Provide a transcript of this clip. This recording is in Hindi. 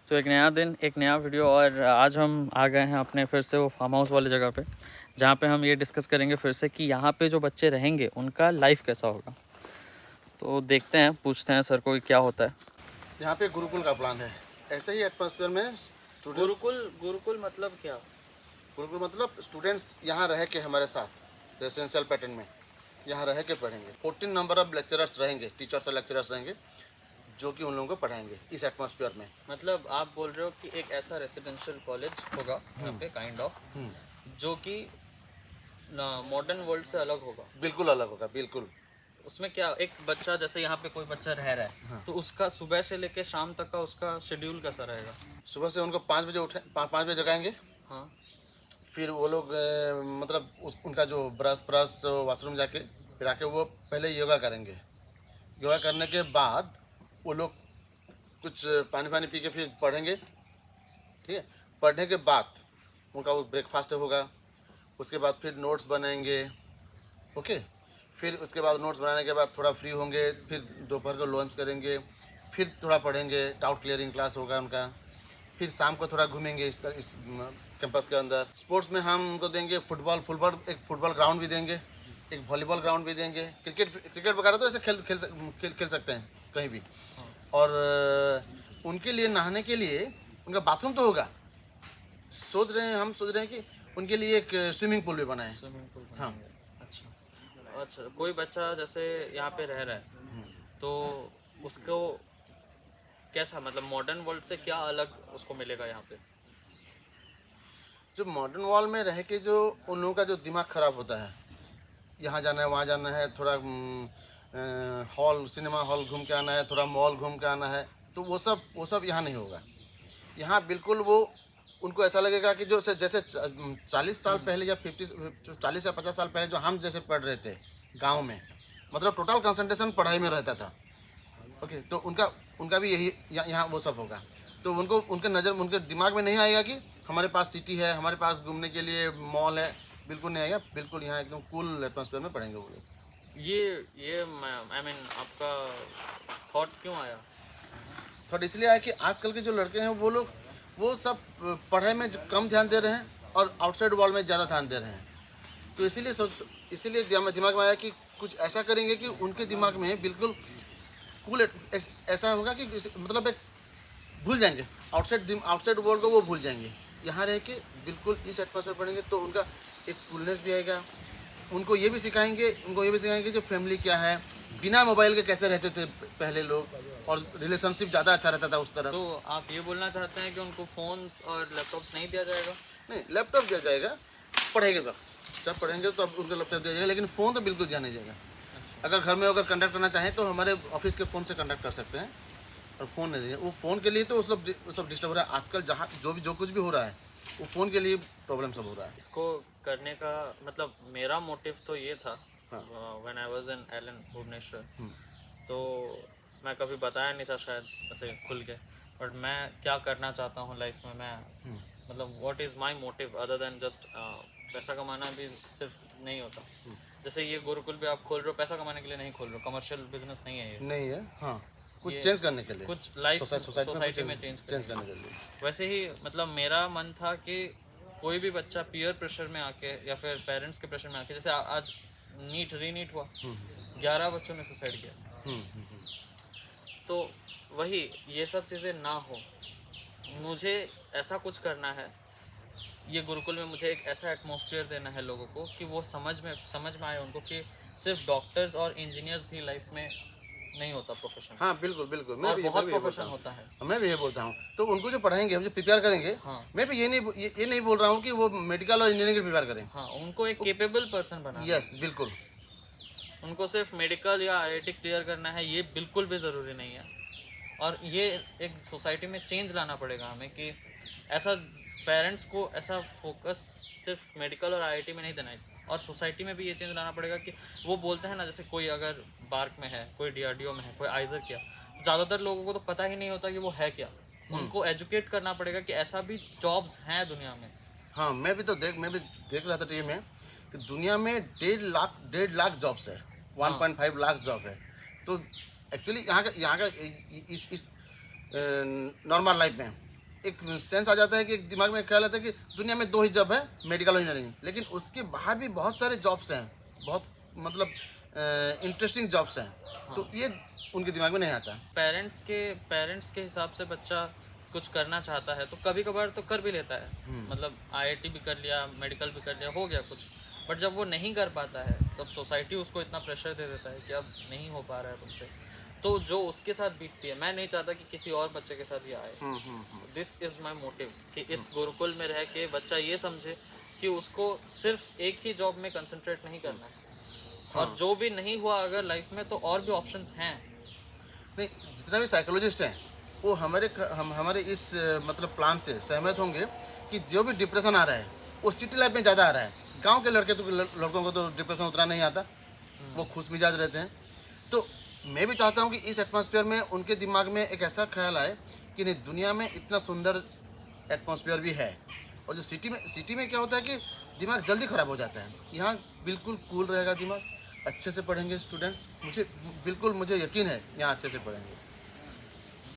तो एक नया दिन, एक नया वीडियो, और आज हम आ गए हैं अपने फिर से वो फार्म हाउस वाली जगह पे, जहाँ पे हम ये डिस्कस करेंगे फिर से कि यहाँ पे जो बच्चे रहेंगे उनका लाइफ कैसा होगा। तो देखते हैं, पूछते हैं सर को कि क्या होता है। यहाँ पे गुरुकुल का प्लान है। ऐसे ही एटमॉस्फेयर में स्टूडेंट्स, गुरुकुल मतलब क्या? गुरुकुल मतलब स्टूडेंट्स यहाँ रह के हमारे साथ रेसिडेंशियल पैटर्न में यहाँ रह के पढ़ेंगे। 14 नंबर ऑफ लेक्चरर्स रहेंगे, टीचर्स और लेक्चरर्स रहेंगे जो कि उन लोगों को पढ़ाएंगे इस एटमॉस्फेयर में। मतलब आप बोल रहे हो कि एक ऐसा रेसिडेंशियल कॉलेज होगा यहाँ पे काइंड ऑफ, जो कि मॉडर्न वर्ल्ड से अलग होगा। बिल्कुल अलग होगा, बिल्कुल। उसमें क्या, एक बच्चा जैसे यहाँ पे कोई बच्चा रह रहा है, तो उसका सुबह से लेके शाम तक का उसका शेड्यूल कैसा रहेगा? सुबह से उनको 5 बजे उठे, 5 बजे जगाएंगे। हाँ। फिर वो लोग मतलब उनका जो ब्रश वॉशरूम जाके फिर आके वो पहले योगा करेंगे। योगा करने के बाद वो लोग कुछ पानी पी के फिर पढ़ेंगे। ठीक है, पढ़ने के बाद उनका वो ब्रेकफास्ट होगा। उसके बाद फिर नोट्स बनाएंगे। ओके, फिर उसके बाद नोट्स बनाने के बाद थोड़ा फ्री होंगे, फिर दोपहर को लंच करेंगे, फिर थोड़ा पढ़ेंगे, डाउट क्लियरिंग क्लास होगा उनका। फिर शाम को थोड़ा घूमेंगे इस कैंपस के अंदर। स्पोर्ट्स में हम उनको देंगे फुटबॉल, एक फुटबॉल ग्राउंड भी देंगे, एक वॉलीबॉल ग्राउंड भी देंगे। क्रिकेट वगैरह तो ऐसे खेल सकते हैं कहीं भी। और उनके लिए नहाने के लिए उनका बाथरूम तो होगा। हम सोच रहे हैं कि उनके लिए एक स्विमिंग पूल भी बनाएं। Swimming pool? हाँ। अच्छा, कोई बच्चा जैसे यहाँ पे रह रहा है तो उसको कैसा, मतलब मॉडर्न वर्ल्ड से क्या अलग उसको मिलेगा यहाँ पे? जो मॉडर्न वर्ल्ड में रह के जो उन लोगों का जो दिमाग खराब होता है, यहाँ जाना है वहाँ जाना है, थोड़ा हॉल सिनेमा हॉल घूम के आना है, थोड़ा मॉल घूम के आना है, तो वो सब यहाँ नहीं होगा। यहाँ बिल्कुल वो उनको ऐसा लगेगा कि जो जैसे 40 साल पहले या 40 या 50 साल पहले जो हम जैसे पढ़ रहे थे गांव में, मतलब टोटल कंसंट्रेशन पढ़ाई में रहता था। ओके, तो उनका भी यही यहाँ वो सब होगा। तो उनके दिमाग में नहीं आएगा कि हमारे पास सिटी है, हमारे पास घूमने के लिए मॉल है। बिल्कुल नहीं आएगा। बिल्कुल यहाँ एकदम कूल एटमॉस्फेयर में पढ़ेंगे वो लोग। ये आई मीन आपका थॉट क्यों आया? थोड़ा इसलिए आया कि आजकल के जो लड़के हैं वो सब पढ़ाई में कम ध्यान दे रहे हैं और आउटसाइड वर्ल्ड में ज़्यादा ध्यान दे रहे हैं। तो इसीलिए दिमाग में आया कि कुछ ऐसा करेंगे कि उनके दिमाग में बिल्कुल कूल ऐसा होगा कि मतलब एक भूल जाएंगे आउटसाइड वर्ल्ड को, वो भूल जाएंगे। यहाँ रह के बिल्कुल इस एटमॉस्फेयर पढ़ेंगे तो उनका एक कूलनेस भी आएगा। उनको ये भी सिखाएंगे कि फैमिली क्या है, बिना मोबाइल के कैसे रहते थे पहले लोग, और रिलेशनशिप ज़्यादा अच्छा रहता था उस तरह। तो आप ये बोलना चाहते हैं कि उनको फ़ोन्स और लैपटॉप्स नहीं दिया जाएगा? नहीं, लैपटॉप दिया जाएगा पढ़ेंगे तो, जब पढ़ेंगे तो अब उनको लैपटॉप दिया जाएगा, लेकिन फ़ोन तो बिल्कुल दिया नहीं जाएगा। अगर घर में कंडक्ट करना चाहें तो हमारे ऑफिस के फ़ोन से कंडक्ट कर सकते हैं, और फ़ोन नहीं देंगे। वो फ़ोन के लिए तो वो सब डिस्टर्ब हो रहा है आजकल। जहाँ जो कुछ भी हो रहा है वो फ़ोन के लिए प्रॉब्लम सब हो रहा है। इसको करने का मतलब मेरा मोटिव तो ये था, when I was in Allen Bhubaneswar, तो मैं कभी बताया नहीं था शायद ऐसे खुल के, बट मैं क्या करना चाहता हूँ लाइफ में। मैं मतलब what is my motive other than just पैसा कमाना भी सिर्फ नहीं होता। जैसे ये गुरुकुल भी आप खोल रहे हो पैसा कमाने के लिए नहीं खोल रहे हो, कमर्शियल बिजनेस नहीं है ये। नहीं है, हाँ, कुछ चेंज करने के लिए, कुछ लाइफ सोसाइटी में चेंज करने के लिए। वैसे ही मतलब मेरा मन था कि कोई भी बच्चा पीयर प्रेशर में आके या फिर पेरेंट्स के प्रेशर में आके, जैसे आज रीनीट हुआ, 11 बच्चों ने सुसाइड किया, तो वही ये सब चीज़ें ना हो। मुझे ऐसा कुछ करना है, ये गुरुकुल में मुझे एक ऐसा एटमॉस्फेयर देना है लोगों को कि वो समझ में आए उनको कि सिर्फ डॉक्टर्स और इंजीनियर्स ही लाइफ में नहीं होता प्रोफेशन। हाँ, बिल्कुल। मैं भी बहुत प्रोफेशन होता है। मैं भी ये बोलता हूँ। तो उनको जो पढ़ाएंगे, हम जो प्रिपेयर करेंगे, हाँ। मैं भी ये नहीं बोल रहा हूँ कि वो मेडिकल और इंजीनियरिंग प्रिपेयर करें। हाँ, उनको एक केपेबल पर्सन बनाना। यस, बिल्कुल। उनको सिर्फ मेडिकल या आईआईटी क्लियर करना है ये बिल्कुल भी ज़रूरी नहीं है। और ये एक सोसाइटी में चेंज लाना पड़ेगा हमें कि ऐसा पेरेंट्स को ऐसा फोकस सिर्फ मेडिकल और आईआईटी में नहीं देना है, और सोसाइटी में भी ये चेंज लाना पड़ेगा कि वो बोलते हैं ना, जैसे कोई अगर बार्क में है, कोई डीआरडीओ में है, कोई आइजर किया, ज़्यादातर लोगों को तो पता ही नहीं होता कि वो है क्या। उनको एजुकेट करना पड़ेगा कि ऐसा भी जॉब्स हैं दुनिया में। हाँ, मैं भी देख रहा था टीवी में कि दुनिया में 1.5 लाख जॉब्स है, 1.5 लाख जॉब है। तो एक्चुअली यहाँ का इस नॉर्मल लाइफ में एक सेंस आ जाता है कि एक दिमाग में ख्याल आता है कि दुनिया में 2 ही जॉब है, मेडिकल इंजीनियरिंग, लेकिन उसके बाहर भी बहुत सारे जॉब्स हैं, बहुत मतलब इंटरेस्टिंग जॉब्स हैं, तो ये उनके दिमाग में नहीं आता। पेरेंट्स के हिसाब से बच्चा कुछ करना चाहता है तो कभी कभार तो कर भी लेता है, मतलब आईआईटी भी कर लिया, मेडिकल भी कर लिया, हो गया कुछ। बट जब वो नहीं कर पाता है तब सोसाइटी उसको इतना प्रेशर दे देता है कि अब नहीं हो पा रहा है तुमसे, तो जो उसके साथ बीतती है, मैं नहीं चाहता कि किसी और बच्चे के साथ ये आए। दिस इज़ माई मोटिव कि इस गुरुकुल में रह के बच्चा ये समझे कि उसको सिर्फ एक ही जॉब में कंसंट्रेट नहीं करना है, और जो भी नहीं हुआ अगर लाइफ में तो और भी ऑप्शंस हैं। नहीं, जितना भी साइकोलॉजिस्ट हैं वो हमारे इस मतलब प्लान से सहमत होंगे कि जो भी डिप्रेशन आ रहा है वो सिटी लाइफ में ज़्यादा आ रहा है। गांव के लड़कों को तो डिप्रेशन उतना नहीं आता, वो खुश मिजाज रहते हैं। तो मैं भी चाहता हूँ कि इस एटमॉस्फेयर में उनके दिमाग में एक ऐसा ख्याल आए कि नहीं, दुनिया में इतना सुंदर एटमॉस्फेयर भी है। और जो सिटी में क्या होता है कि दिमाग जल्दी ख़राब हो जाता है, यहाँ बिल्कुल कूल रहेगा दिमाग, अच्छे से पढ़ेंगे स्टूडेंट्स, मुझे यकीन है यहाँ अच्छे से पढ़ेंगे।